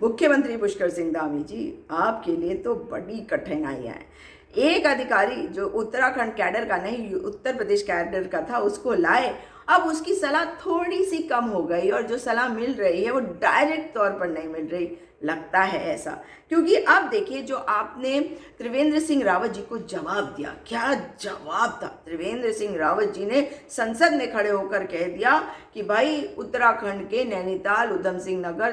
मुख्यमंत्री पुष्कर सिंह धामी जी, आपके लिए तो बड़ी कठिनाइयां हैं। एक अधिकारी जो उत्तराखंड कैडर का नहीं, उत्तर प्रदेश कैडर का था, उसको लाए। अब उसकी सलाह थोड़ी सी कम हो गई और जो सलाह मिल रही है वो डायरेक्ट तौर पर नहीं मिल रही, लगता है ऐसा। क्योंकि अब देखिए, जो आपने त्रिवेंद्र सिंह रावत जी को जवाब दिया, क्या जवाब था। त्रिवेंद्र सिंह रावत जी ने संसद में खड़े होकर कह दिया कि भाई उत्तराखंड के नैनीताल, उधम सिंह नगर,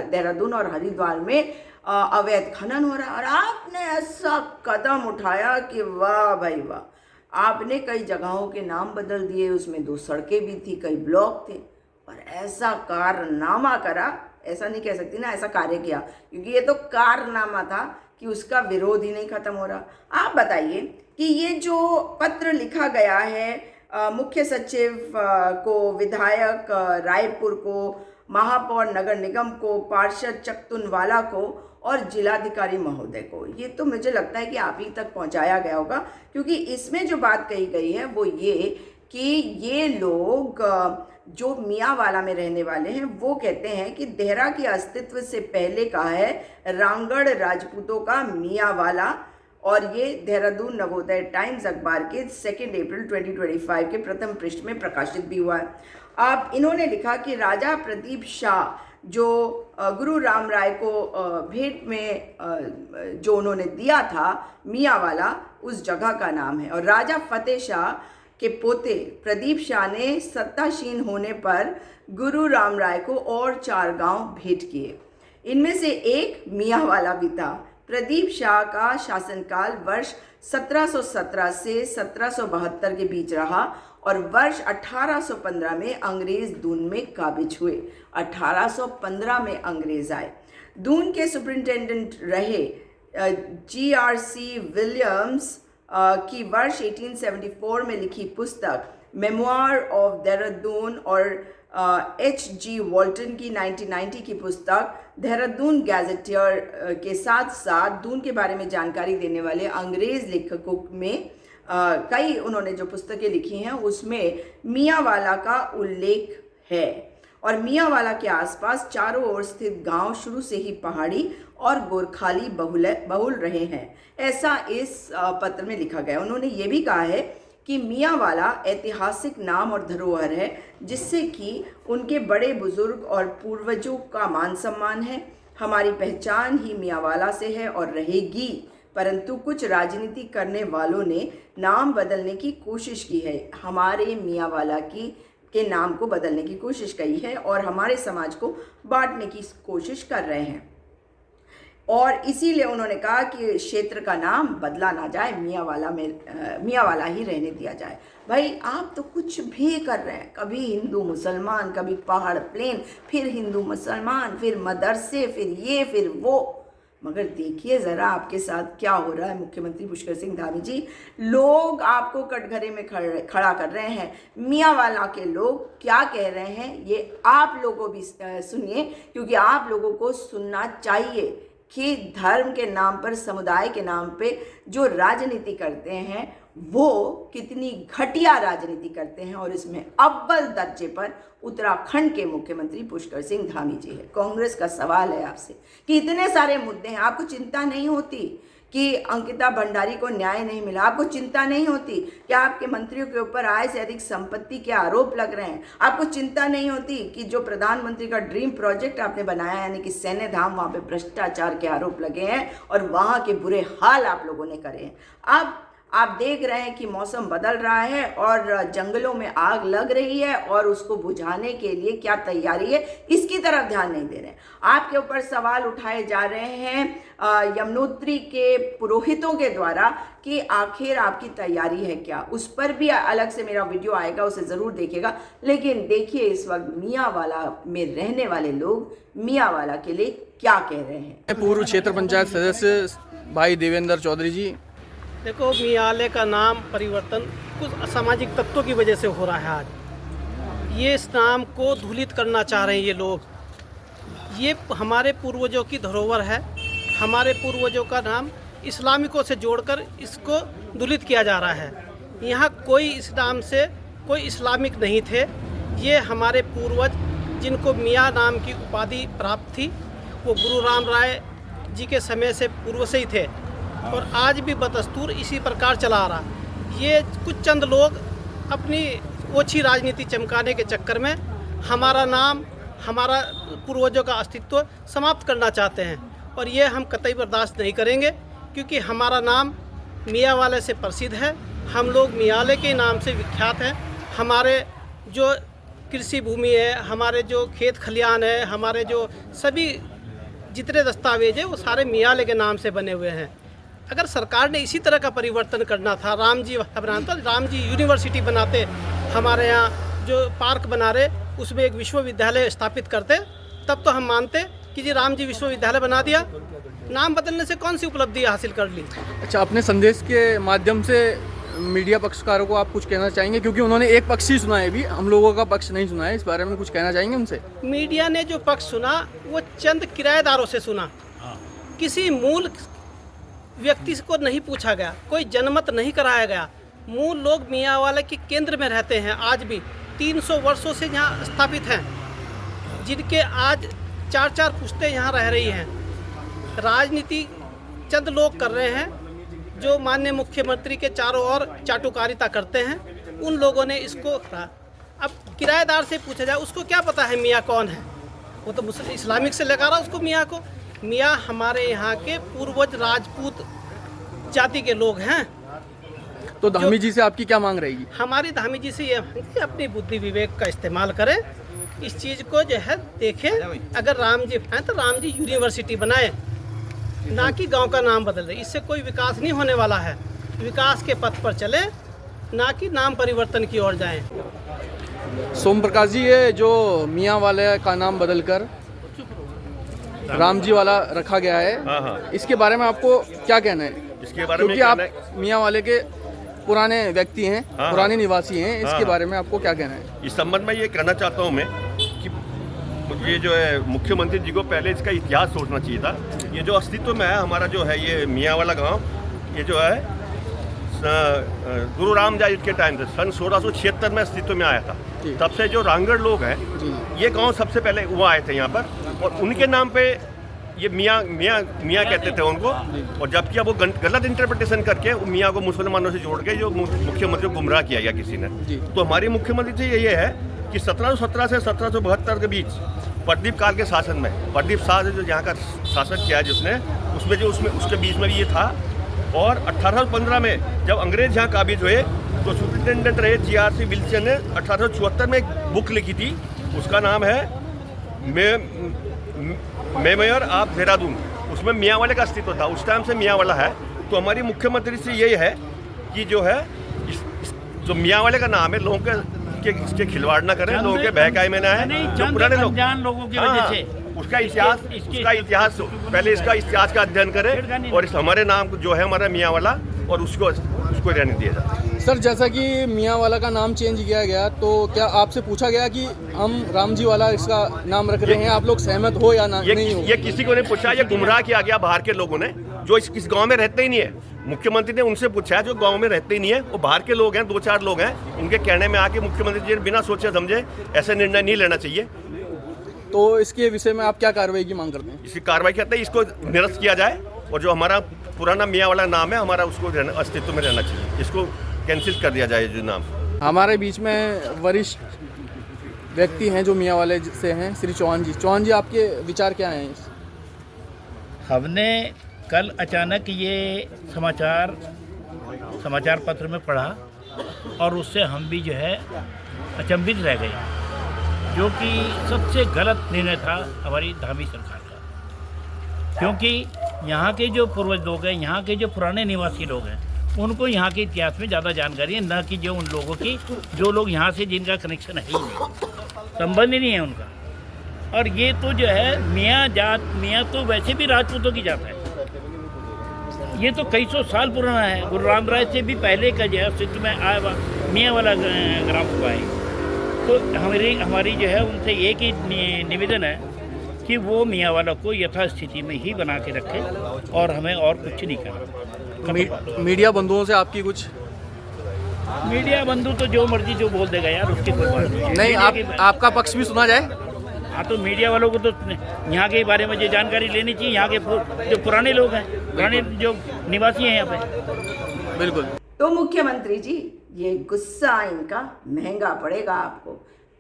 देहरादून और हरिद्वार में अवैध खनन हो रहा है। और आपने ऐसा कदम उठाया कि वाह भाई वाह, आपने कई जगहों के नाम बदल दिए, उसमें 2 सड़कें भी थी, कई ब्लॉक थे, और ऐसा कारनामा करा। ऐसा नहीं कह सकती ना, ऐसा कार्य किया, क्योंकि ये तो कारनामा था कि उसका विरोध ही नहीं खत्म हो रहा। आप बताइए कि ये जो पत्र लिखा गया है मुख्य सचिव को, विधायक रायपुर को, महापौर नगर निगम को, पार्षद चकतुनवाला को और जिलाधिकारी महोदय को, ये तो मुझे लगता है कि आप ही तक पहुंचाया गया होगा। क्योंकि इसमें जो बात कही गई है वो ये कि ये लोग जो मियांवाला में रहने वाले हैं वो कहते हैं कि देहरा के अस्तित्व से पहले का है रांगड़ राजपूतों का मियांवाला। और ये देहरादून नवोदय टाइम्स अखबार के 2 अप्रैल 2025 के प्रथम पृष्ठ में प्रकाशित भी हुआ है। अब इन्होंने लिखा कि राजा प्रदीप शाह, जो गुरु राम राय को भेंट में जो उन्होंने दिया था मियांवाला, उस जगह का नाम है। और राजा फतेह शाह के पोते प्रदीप शाह ने सत्तासीन होने पर गुरु राम राय को और 4 गांव भेंट किए। इनमें से एक मियांवाला भी था। प्रदीप शाह का शासनकाल वर्ष 1717 से 1772 के बीच रहा और वर्ष 1815 में अंग्रेज दून में काबिज हुए। 1815 में अंग्रेज आए। दून के सुपरिंटेंडेंट रहे GRC विलियम्स की वर्ष 1874 में लिखी पुस्तक मेमोयर ऑफ देहरादून और HG वॉल्टन की 1990 की पुस्तक देहरादून गैजेटियर के साथ साथ दून के बारे में जानकारी देने वाले अंग्रेज लेखकों में कई उन्होंने जो पुस्तकें लिखी हैं उसमें मियांवाला का उल्लेख है। और मियांवाला के आसपास चारों ओर स्थित गांव शुरू से ही पहाड़ी और गोरखाली बहुल रहे हैं, ऐसा इस पत्र में लिखा गया। उन्होंने ये भी कहा है कि मियांवाला ऐतिहासिक नाम और धरोहर है, जिससे कि उनके बड़े बुजुर्ग और पूर्वजों का मान सम्मान है। हमारी पहचान ही मियांवाला से है और रहेगी, परंतु कुछ राजनीति करने वालों ने नाम बदलने की कोशिश की है, हमारे मियांवाला के नाम को बदलने की कोशिश की है और हमारे समाज को बांटने की कोशिश कर रहे हैं। और इसीलिए उन्होंने कहा कि क्षेत्र का नाम बदला ना जाए, मियांवाला ही रहने दिया जाए। भाई आप तो कुछ भी कर रहे हैं, कभी हिंदू मुसलमान, कभी पहाड़ प्लेन, फिर हिंदू मुसलमान, फिर मदरसे, फिर ये फिर वो। मगर देखिए ज़रा आपके साथ क्या हो रहा है मुख्यमंत्री पुष्कर सिंह धामी जी। लोग आपको कटघरे में खड़ा कर रहे हैं। मियांवाला के लोग क्या कह रहे हैं ये आप लोगों भी सुनिए, क्योंकि आप लोगों को सुनना चाहिए कि धर्म के नाम पर, समुदाय के नाम पे जो राजनीति करते हैं वो कितनी घटिया राजनीति करते हैं। और इसमें अव्वल दर्जे पर उत्तराखंड के मुख्यमंत्री पुष्कर सिंह धामी जी है। कांग्रेस का सवाल है आपसे कि इतने सारे मुद्दे हैं, आपको चिंता नहीं होती कि अंकिता भंडारी को न्याय नहीं मिला? आपको चिंता नहीं होती कि आपके मंत्रियों के ऊपर आय से अधिक संपत्ति के आरोप लग रहे हैं? आपको चिंता नहीं होती कि जो प्रधानमंत्री का ड्रीम प्रोजेक्ट आपने बनाया यानी कि सैन्य धाम, वहाँ पे भ्रष्टाचार के आरोप लगे हैं और वहाँ के बुरे हाल आप लोगों ने करे हैं? अब आप देख रहे हैं कि मौसम बदल रहा है और जंगलों में आग लग रही है और उसको बुझाने के लिए क्या तैयारी है, इसकी तरफ ध्यान नहीं दे रहे हैं। आपके ऊपर सवाल उठाए जा रहे हैं यमुनोत्री के पुरोहितों के द्वारा कि आखिर आपकी तैयारी है क्या। उस पर भी अलग से मेरा वीडियो आएगा, उसे ज़रूर देखिएगा। लेकिन देखिए इस वक्त मियांवाला में रहने वाले लोग मियांवाला के लिए क्या कह रहे हैं। पूर्व क्षेत्र पंचायत सदस्य भाई देवेंद्र चौधरी जी। देखो, मियांवाला का नाम परिवर्तन कुछ असामाजिक तत्वों की वजह से हो रहा है। आज ये इस नाम को धूलित करना चाह रहे हैं ये लोग। ये हमारे पूर्वजों की धरोहर है। हमारे पूर्वजों का नाम इस्लामिकों से जोड़कर इसको धूलित किया जा रहा है। यहाँ कोई इस नाम से कोई इस्लामिक नहीं थे। ये हमारे पूर्वज जिनको मियाँ नाम की उपाधि प्राप्त थी, वो गुरु राम राय जी के समय से पूर्व से ही थे और आज भी बदस्तूर इसी प्रकार चला आ रहा। ये कुछ चंद लोग अपनी ओछी राजनीति चमकाने के चक्कर में हमारा नाम, हमारा पूर्वजों का अस्तित्व समाप्त करना चाहते हैं और ये हम कतई बर्दाश्त नहीं करेंगे, क्योंकि हमारा नाम मियाँ वाले से प्रसिद्ध है। हम लोग मियाले के नाम से विख्यात हैं। हमारे जो कृषि भूमि है, हमारे जो खेत खलियान है, हमारे जो सभी जितने दस्तावेज हैं वो सारे मियाले के नाम से बने हुए हैं। अगर सरकार ने इसी तरह का परिवर्तन करना था, राम जी बनाते, राम जी यूनिवर्सिटी बनाते, हमारे यहाँ जो पार्क बना रहे उसमें एक विश्वविद्यालय स्थापित करते, तब तो हम मानते कि जी राम जी विश्वविद्यालय बना दिया। नाम बदलने से कौन सी उपलब्धि हासिल कर ली। अच्छा, अपने संदेश के माध्यम से मीडिया पक्षकारों को आप कुछ कहना चाहेंगे, क्योंकि उन्होंने एक पक्ष ही सुना है, भी हम लोगों का पक्ष नहीं सुना है, इस बारे में कुछ कहना चाहेंगे उनसे? मीडिया ने जो पक्ष सुना वो चंद किराएदारों से सुना, किसी मूल व्यक्ति को नहीं पूछा गया, कोई जनमत नहीं कराया गया। मूल लोग मियाँ वाले के केंद्र में रहते हैं, आज भी 300 वर्षों से यहाँ स्थापित हैं, जिनके आज 4-4 पुश्तें यहाँ रह रही हैं। राजनीति चंद लोग कर रहे हैं जो माननीय मुख्यमंत्री के चारों ओर चाटुकारिता करते हैं, उन लोगों ने इसको। अब किराएदार से पूछा जाए, उसको क्या पता है मियाँ कौन है? वो तो इस्लामिक से लगा रहा उसको मियाँ को। मियाँ हमारे यहाँ के पूर्वज राजपूत जाति के लोग हैं। तो धामी जी से आपकी क्या मांग रहेगी? हमारी धामी जी से ये कि अपनी बुद्धि विवेक का इस्तेमाल करें, इस चीज़ को जो है देखें। अगर राम जी हैं तो राम जी यूनिवर्सिटी बनाए, ना कि गांव का नाम बदल दे। इससे कोई विकास नहीं होने वाला है। विकास के पथ पर चले, ना कि नाम परिवर्तन की ओर जाएं। सोम प्रकाश जी, ये जो मियाँ वाले का नाम बदलकर राम जी वाला रखा गया है, इसके बारे में आपको क्या कहना है? इसके बारे में क्योंकि आप मियाँ वाले के पुराने व्यक्ति हैं, पुराने निवासी हैं, इसके बारे में आपको क्या कहना है? इस संबंध में ये कहना चाहता हूँ मैं कि ये जो है मुख्यमंत्री जी को पहले इसका इतिहास सोचना चाहिए था। ये जो अस्तित्व में है हमारा जो है ये मियाँ वाला गांव, ये जो है गुरु राम जी के टाइम से सन 1676 में अस्तित्व में आया था। तब से जो रांगड़ लोग हैं, ये गांव सबसे पहले वो आए थे यहाँ पर, और उनके नाम पे ये मियाँ कहते थे उनको। और जबकि अब वो गलत इंटरप्रिटेशन करके मियाँ को मुसलमानों से जोड़ के जो मुख्यमंत्री को गुमराह किया गया किसी ने। तो हमारी मुख्यमंत्री से ये है कि 1717 से 1772 के बीच प्रदीप काल के शासन में, प्रदीप शाह जो यहाँ का शासक किया है जिसने, उसके बीच में भी ये था। और 1815 में जब अंग्रेज यहाँ काबिज हुए तो सुप्रिंटेंडेंट रहे GRC विल्सन ने 1874 में एक बुक लिखी थी, उसका नाम है मेयर ऑफ देहरादून। उसमें मियाँ वाले का अस्तित्व था, उस टाइम से मियाँ वाला है। तो हमारी मुख्यमंत्री से यही है कि जो है जो मियाँ वाले का नाम है, लोगों के इसके खिलवाड़ ना करें, लोगों के बहकाए में ना है। जो पुराने लोगों की वजह से उसका इतिहास पहले इसका इतिहास का अध्ययन करें और इस हमारे नाम जो है हमारा मियाँ वाला, और उसको रहने दिया जाए। सर, जैसा कि मियाँ वाला का नाम चेंज किया गया, तो क्या आपसे पूछा गया कि हम राम जी वाला इसका नाम रख रहे हैं, आप लोग सहमत हो या नहीं हो? ये किसी को नहीं पूछा, ये गुमराह किया गया बाहर के लोगों ने जो इस गांव में रहते ही नहीं है। मुख्यमंत्री ने उनसे पूछा है जो गांव में रहते ही नहीं है, वो बाहर के लोग हैं, 2-4 लोग हैं। उनके कहने में आके मुख्यमंत्री जी ने बिना सोचे समझे ऐसे निर्णय नहीं लेना चाहिए। तो इसके विषय में आप क्या कार्रवाई की मांग करते हैं? इसकी कार्रवाई करते हैं, इसको निरस्त किया जाए और जो हमारा पुराना मियाँ वाला नाम है हमारा, उसको अस्तित्व में रहना चाहिए, इसको कैंसिल कर दिया जाए जो नाम। हमारे बीच में वरिष्ठ व्यक्ति हैं जो मियाँ वाले से हैं, श्री चौहान जी। चौहान जी, आपके विचार क्या हैं? हमने कल अचानक ये समाचार पत्र में पढ़ा और उससे हम भी जो है अचंभित रह गए, जो कि सबसे गलत निर्णय था हमारी धामी सरकार का। क्योंकि यहाँ के जो पूर्वज लोग हैं, यहाँ के जो पुराने निवासी लोग हैं, उनको यहाँ के इतिहास में ज़्यादा जानकारी है, न कि जो उन लोगों की जो लोग यहाँ से जिनका कनेक्शन है ही नहीं, संबंध ही नहीं है उनका। और ये तो जो है मियाँ तो वैसे भी राजपूतों की जात है। ये तो कई सौ साल पुराना है, गुरु राम राय से भी पहले का जो है अस्तित्व में आया हुआ मियाँ वाला ग्राम सभा है। तो हमारी जो है उनसे एक ही निवेदन है कि वो मियाँ वाला को यथास्थिति में ही बना के रखे और हमें और कुछ नहीं करना। मीडिया बंधुओं से आपकी कुछ? मीडिया बंधु तो जो मर्जी जो बोल देगा यार, उसकी कोई बात नहीं। आपका पक्ष भी सुना जाए? हाँ तो मीडिया वालों को तो यहाँ के बारे में जो जानकारी लेनी चाहिए, यहाँ के जो पुराने लोग हैं, पुराने जो निवासी हैं यहाँ पे। बिल्कुल। तो मुख्यमंत्री जी, ये गुस्सा इनका महंगा पड़ेगा आपको।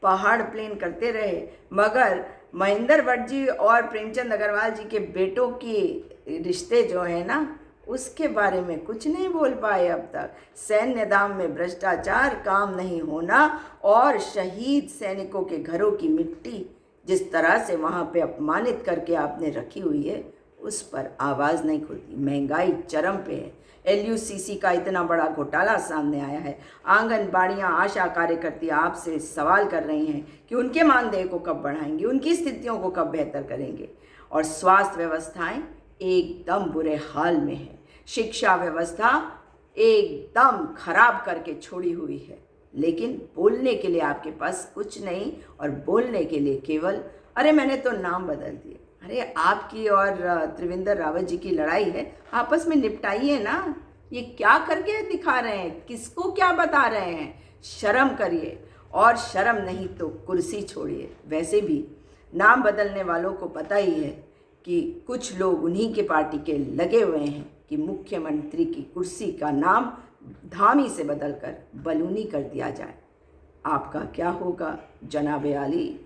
पहाड़ प्लेन करते रहे, मगर महेंद्र भट्ट जी और प्रेमचंद अग्रवाल जी के बेटों की रिश्ते जो है ना, उसके बारे में कुछ नहीं बोल पाए अब तक। सैन्य धाम में भ्रष्टाचार, काम नहीं होना और शहीद सैनिकों के घरों की मिट्टी जिस तरह से वहाँ पे अपमानित करके आपने रखी हुई है, उस पर आवाज़ नहीं खुलती। महंगाई चरम पे है। LUCC का इतना बड़ा घोटाला सामने आया है। आंगनबाड़ियाँ, आशा कार्यकर्ती आपसे सवाल कर रही हैं कि उनके मानदेय को कब बढ़ाएंगे, उनकी स्थितियों को कब बेहतर करेंगे। और स्वास्थ्य व्यवस्थाएं एकदम बुरे हाल में है। शिक्षा व्यवस्था एकदम खराब करके छोड़ी हुई है। लेकिन बोलने के लिए आपके पास कुछ नहीं, और बोलने के लिए केवल अरे मैंने तो नाम बदल दिए। अरे आपकी और त्रिवेंद्र रावत जी की लड़ाई है, आपस में निपटाइए ना। ये क्या करके दिखा रहे हैं, किसको क्या बता रहे हैं? शर्म करिए, और शर्म नहीं तो कुर्सी छोड़िए। वैसे भी नाम बदलने वालों को पता ही है कि कुछ लोग उन्हीं के पार्टी के लगे हुए हैं कि मुख्यमंत्री की कुर्सी का नाम धामी से बदलकर बलूनी कर दिया जाए। आपका क्या होगा जनाब आली?